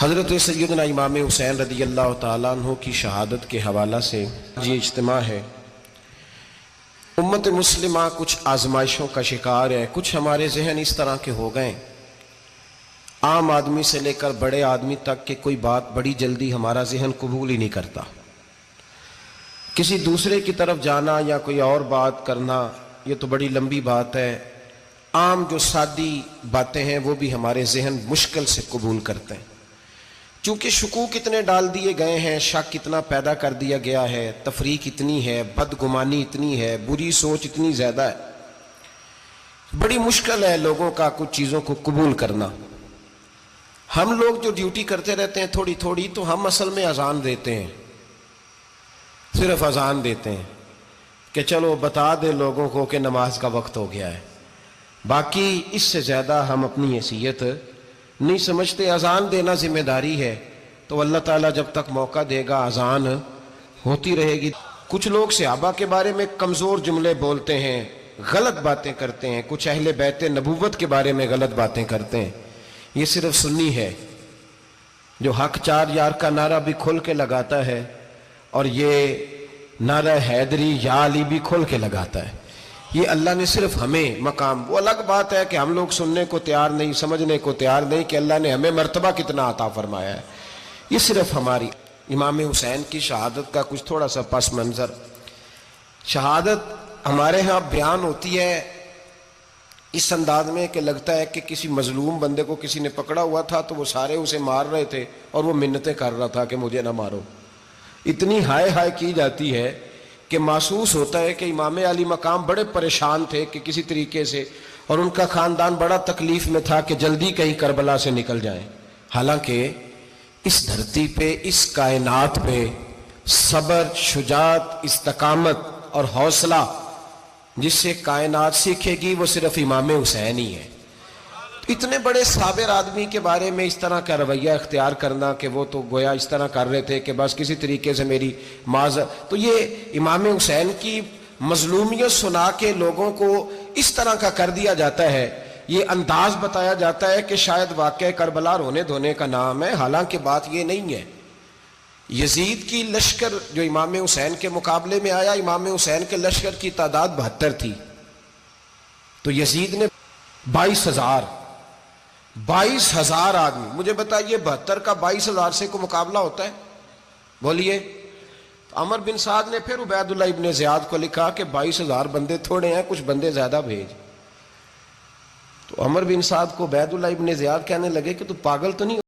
حضرت سیدنا امام حسین رضی اللہ تعالیٰ عنہ کی شہادت کے حوالہ سے یہ اجتماع ہے۔ امت مسلمہ کچھ آزمائشوں کا شکار ہے، کچھ ہمارے ذہن اس طرح کے ہو گئے، عام آدمی سے لے کر بڑے آدمی تک کہ کوئی بات بڑی جلدی ہمارا ذہن قبول ہی نہیں کرتا۔ کسی دوسرے کی طرف جانا یا کوئی اور بات کرنا یہ تو بڑی لمبی بات ہے، عام جو سادی باتیں ہیں وہ بھی ہمارے ذہن مشکل سے قبول کرتے ہیں، چونکہ شکوک اتنے ڈال دیے گئے ہیں، شک اتنا پیدا کر دیا گیا ہے، تفریق اتنی ہے، بدگمانی اتنی ہے، بری سوچ اتنی زیادہ ہے، بڑی مشکل ہے لوگوں کا کچھ چیزوں کو قبول کرنا۔ ہم لوگ جو ڈیوٹی کرتے رہتے ہیں تھوڑی تھوڑی، تو ہم اصل میں اذان دیتے ہیں، صرف اذان دیتے ہیں کہ چلو بتا دے لوگوں کو کہ نماز کا وقت ہو گیا ہے، باقی اس سے زیادہ ہم اپنی حیثیت نہیں سمجھتے۔ اذان دینا ذمہ داری ہے، تو اللہ تعالیٰ جب تک موقع دے گا اذان ہوتی رہے گی۔ کچھ لوگ صحابہ کے بارے میں کمزور جملے بولتے ہیں، غلط باتیں کرتے ہیں، کچھ اہل بیت نبوت کے بارے میں غلط باتیں کرتے ہیں، یہ صرف سنی ہے جو حق چار یار کا نعرہ بھی کھل کے لگاتا ہے اور یہ نعرہ حیدری یا علی بھی کھل کے لگاتا ہے۔ یہ اللہ نے صرف ہمیں مقام، وہ الگ بات ہے کہ ہم لوگ سننے کو تیار نہیں، سمجھنے کو تیار نہیں کہ اللہ نے ہمیں مرتبہ کتنا عطا فرمایا ہے۔ یہ صرف ہماری امام حسین کی شہادت کا کچھ تھوڑا سا پس منظر۔ شہادت ہمارے ہاں بیان ہوتی ہے اس انداز میں کہ لگتا ہے کہ کسی مظلوم بندے کو کسی نے پکڑا ہوا تھا تو وہ سارے اسے مار رہے تھے اور وہ منتیں کر رہا تھا کہ مجھے نہ مارو، اتنی ہائے ہائے کی جاتی ہے کہ محسوس ہوتا ہے کہ امام علی مقام بڑے پریشان تھے کہ کسی طریقے سے، اور ان کا خاندان بڑا تکلیف میں تھا کہ جلدی کہیں کربلا سے نکل جائیں۔ حالانکہ اس دھرتی پہ، اس کائنات پہ صبر، شجاعت، استقامت اور حوصلہ جس سے کائنات سیکھے گی وہ صرف امام حسین ہی ہے۔ اتنے بڑے صابر آدمی کے بارے میں اس طرح کا رویہ اختیار کرنا کہ وہ تو گویا اس طرح کر رہے تھے کہ بس کسی طریقے سے میری تو یہ امام حسین کی مظلومیت سنا کے لوگوں کو اس طرح کا کر دیا جاتا ہے، یہ انداز بتایا جاتا ہے کہ شاید واقعہ کربلا رونے دھونے کا نام ہے، حالانکہ بات یہ نہیں ہے۔ یزید کی لشکر جو امام حسین کے مقابلے میں آیا، امام حسین کے لشکر کی تعداد 72 تھی، تو یزید نے 22,000 آدمی، مجھے بتائیے 72 کا 22,000 سے کو مقابلہ ہوتا ہے؟ بولیے۔ عمر بن سعد نے پھر عبید اللہ ابن زیاد کو لکھا کہ 22,000 بندے تھوڑے ہیں، کچھ بندے زیادہ بھیج۔ تو عمر بن سعد کو عبید اللہ ابن زیاد کہنے لگے کہ تو پاگل تو نہیں